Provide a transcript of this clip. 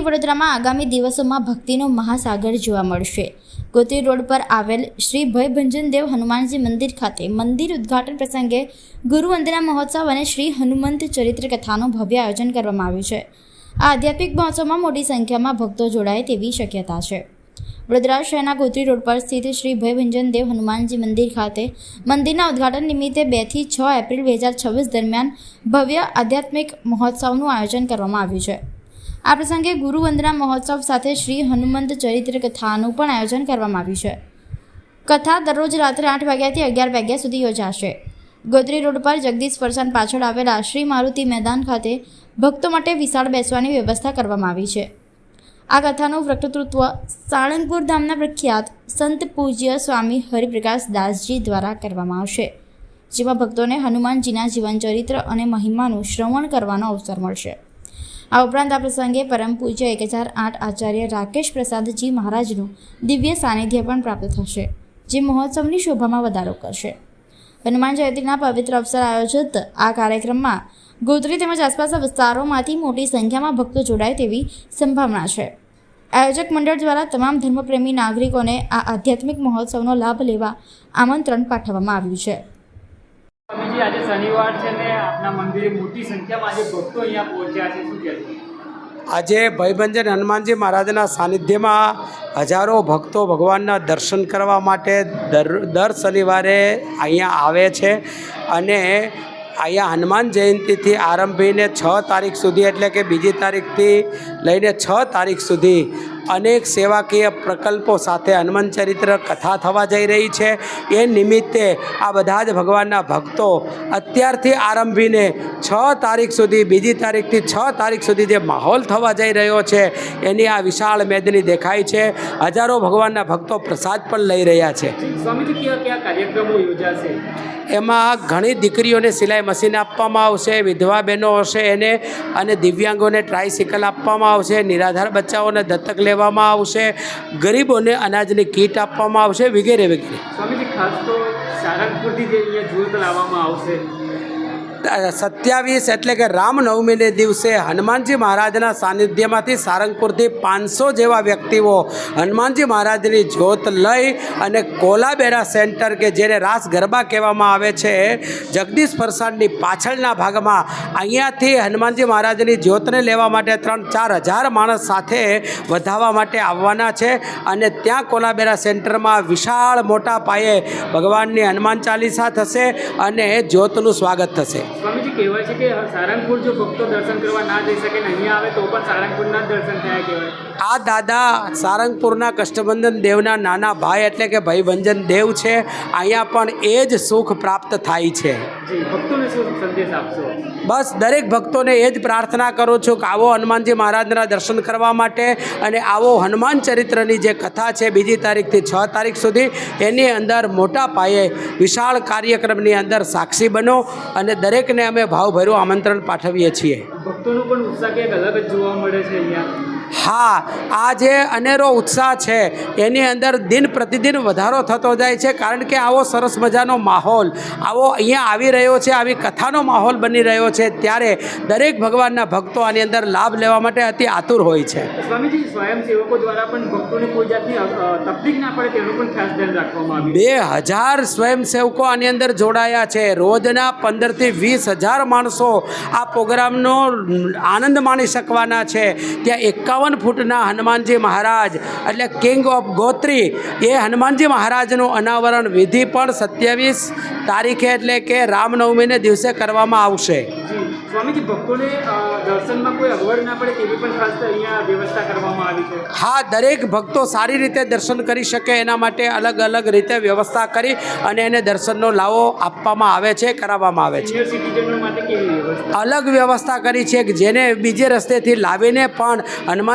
વડોદરામાં આગામી દિવસોમાં ભક્તિનો મહાસાગર જોવા મળશે। ગોત્રી રોડ પર આવેલ શ્રી ભયભંજન દેવ હનુમાનજી મંદિર ખાતે મંદિર ઉદ્ઘાટન પ્રસંગે ગુરુવંદના મહોત્સવ અને શ્રી હનુમંત ચરિત્ર કથાનું ભવ્ય આયોજન કરવામાં આવ્યું છે। આ આધ્યાત્મિક મહોત્સવમાં મોટી સંખ્યામાં ભક્તો જોડાય તેવી શક્યતા છે। વડોદરા શહેરના ગોત્રી રોડ પર સ્થિત શ્રી ભયભંજન દેવ હનુમાનજી મંદિર ખાતે મંદિરના ઉદ્ઘાટન નિમિત્તે 2 થી 6 એપ્રિલ 2026 દરમિયાન ભવ્ય આધ્યાત્મિક મહોત્સવનું આયોજન કરવામાં આવ્યું છે। આ પ્રસંગે ગુરુવંદના મહોત્સવ સાથે શ્રી હનુમંત ચરિત્ર કથાનું પણ આયોજન કરવામાં આવ્યું છે। કથા દરરોજ રાત્રે 8 વાગ્યાથી 11 વાગ્યા સુધી યોજાશે। ગોત્રી રોડ પર જગદીશ ફરસાણ પાછળ આવેલા શ્રી મારુતિ મેદાન ખાતે ભક્તો માટે વિશાળ બેસવાની વ્યવસ્થા કરવામાં આવી છે। આ કથાનું વક્તૃત્વ સાળંગપુર ધામના પ્રખ્યાત સંત પૂજ્ય સ્વામી હરિપ્રકાશ દાસજી દ્વારા કરવામાં આવશે, જેમાં ભક્તોને હનુમાનજીના જીવન ચરિત્ર અને મહિમાનું શ્રવણ કરવાનો અવસર મળશે। આ ઉપરાંત આ પ્રસંગે પરમ પૂજ્ય 1008 આચાર્ય રાકેશ પ્રસાદજી મહારાજનું દિવ્ય સાનિધ્ય પણ પ્રાપ્ત થશે, જે મહોત્સવની શોભામાં વધારો કરશે। હનુમાન જયંતીના પવિત્ર અવસર આયોજિત આ કાર્યક્રમમાં ગોત્રી તેમજ આસપાસના વિસ્તારોમાંથી મોટી સંખ્યામાં ભક્તો જોડાય તેવી સંભાવના છે। આયોજક મંડળ દ્વારા તમામ ધર્મપ્રેમી નાગરિકોને આ આધ્યાત્મિક મહોત્સવનો લાભ લેવા આમંત્રણ પાઠવવામાં આવ્યું છે। સ્વામીજી, આજે શનિવાર છે ને આપના મંદિરે મોટી સંખ્યામાં આજે ભક્તો અહીંયા પહોંચ્યા છે, શું કહેશો? આજે ભયભંજન હનુમાનજી મહારાજના સાનિધ્યમાં હજારો ભક્તો ભગવાનના દર્શન કરવા માટે દર શનિવારે અહીંયા આવે છે અને અહીંયા હનુમાન જયંતીથી આરંભીને 6 તારીખ સુધી એટલે કે બીજી તારીખથી લઈને 6 તારીખ સુધી અનેક સેવાકીય પ્રકલ્પો સાથે હનુમાન ચરિત્ર કથા થવા જઈ રહી છે। એ નિમિત્તે આ બધા જ ભગવાનના ભક્તો અત્યારથી આરંભીને 6 તારીખ સુધી બીજી તારીખથી 6 તારીખ સુધી જે માહોલ થવા જઈ રહ્યો છે એની આ વિશાળ મેદની દેખાય છે। હજારો ભગવાનના ભક્તો પ્રસાદ પણ લઈ રહ્યા છે। સ્વામીજી, કયા કાર્યક્રમો યોજાશે? એમાં ઘણી દીકરીઓને સિલાઈ મશીન આપવામાં આવશે, વિધવા બહેનો હશે એને અને દિવ્યાંગોને ટ્રાયસિકલ આપવામાં આવશે, નિરાધાર બચ્ચાઓને દત્તક લેવામાં આવશે, ગરીબોને અનાજની કીટ આપવામાં આવશે વગેરે વગેરે। સ્વામીજી, ખાસ તો સારંગપુરથી જે અહીંયા જ્યોત લાવવામાં આવશે 27 એટલે કે રામનવમીને દિવસે હનુમાનજી મહારાજના સાનિધ્યમાંથી સારંગપુરથી 500 જેવા વ્યક્તિઓ હનુમાનજી મહારાજની જ્યોત લઈ અને કોલાબેરા સેન્ટર કે જેને રાસ ગરબા કહેવામાં આવે છે, જગદીશ ફરસાણની પાછળના ભાગમાં અહીંયાથી હનુમાનજી મહારાજની જ્યોતને લેવા માટે 3-4 હજાર માણસ સાથે વધાવવા માટે આવવાના છે અને ત્યાં કોલાબેરા સેન્ટરમાં વિશાળ મોટા પાયે ભગવાનની હનુમાન ચાલીસા થશે અને જ્યોતનું સ્વાગત થશે। સ્વામીજી, કહેવાય છે કે સારંગપુર જો ભક્તો દર્શન કરવા ના જઈ શકે ને અહીંયા આવે તો પણ સારંગપુરના દર્શન થયા કહેવાય। આ દાદા સારંગપુરના કષ્ટભંજન દેવના નાના ભાઈ એટલે કે ભયભંજન દેવ છે। અહીંયા પણ એ જ સુખ પ્રાપ્ત થાય છે। જી, ભક્તોને શું સંદેશ આપશો? બસ દરેક ભક્તોને એ જ પ્રાર્થના કરું છું કે આવો હનુમાનજી મહારાજના દર્શન કરવા માટે અને આવો હનુમાન ચરિત્રની જે કથા છે બીજી તારીખથી 6 તારીખ સુધી એની અંદર મોટા પાયે વિશાળ કાર્યક્રમની અંદર સાક્ષી બનો અને દરેકને અમે ભાવભર્યું આમંત્રણ પાઠવીએ છીએ। ભક્તોનો પણ ઉત્સાહ કંઈક અલગ જ જોવા મળે છે અહીંયા। હા, આ જે અનેરો ઉત્સાહ છે એની અંદર દિન પ્રતિદિન વધારો થતો જાય છે, કારણ કે આવો સરસ મજાનો માહોલ આવો અહીંયા આવી રહ્યો છે, આવી કથાનો માહોલ બની રહ્યો છે, ત્યારે દરેક ભગવાનના ભક્તો આની અંદર લાભ લેવા માટે અતિ આતુર હોય છે। સ્વામીજી, સ્વયંસેવકો દ્વારા પણ ભક્તોને કોઈ જાતની તકલીફ ના પડે તેનું પણ ખાસ ધ્યાન રાખવામાં આવ્યું। 2000 સ્વયંસેવકો આની અંદર જોડાયા છે। રોજના 15 થી 20 હજાર માણસો આ પ્રોગ્રામનો આનંદ માણી શકવાના છે। ત્યાં 51 ફૂટના હનુમાનજી મહારાજ એટલે કિંગ ઓફ ગોત્રી એ હનુમાનજી મહારાજનું અનાવરણ વિધિ પણ 27 તારીખે એટલે કે રામનવમીને દિવસે કરવામાં આવશે। સ્વામીજી, ભક્તોને દર્શનમાં કોઈ અગવડ ના પડે તેવી પણ ખાસ અહીંયા વ્યવસ્થા કરવામાં આવી છે। હા, દરેક ભક્તો સારી રીતે દર્શન કરી શકે એના માટે અલગ અલગ રીતે વ્યવસ્થા કરી અને એને દર્શનનો લાવો આપવામાં આવે છે, કરાવવામાં આવે છે। સિનિયર સિટીઝનો માટે કેવી વ્યવસ્થા? અલગ વ્યવસ્થા કરી છે કે જેને બીજે રસ્તેથી લાવીને પણ હનુમાન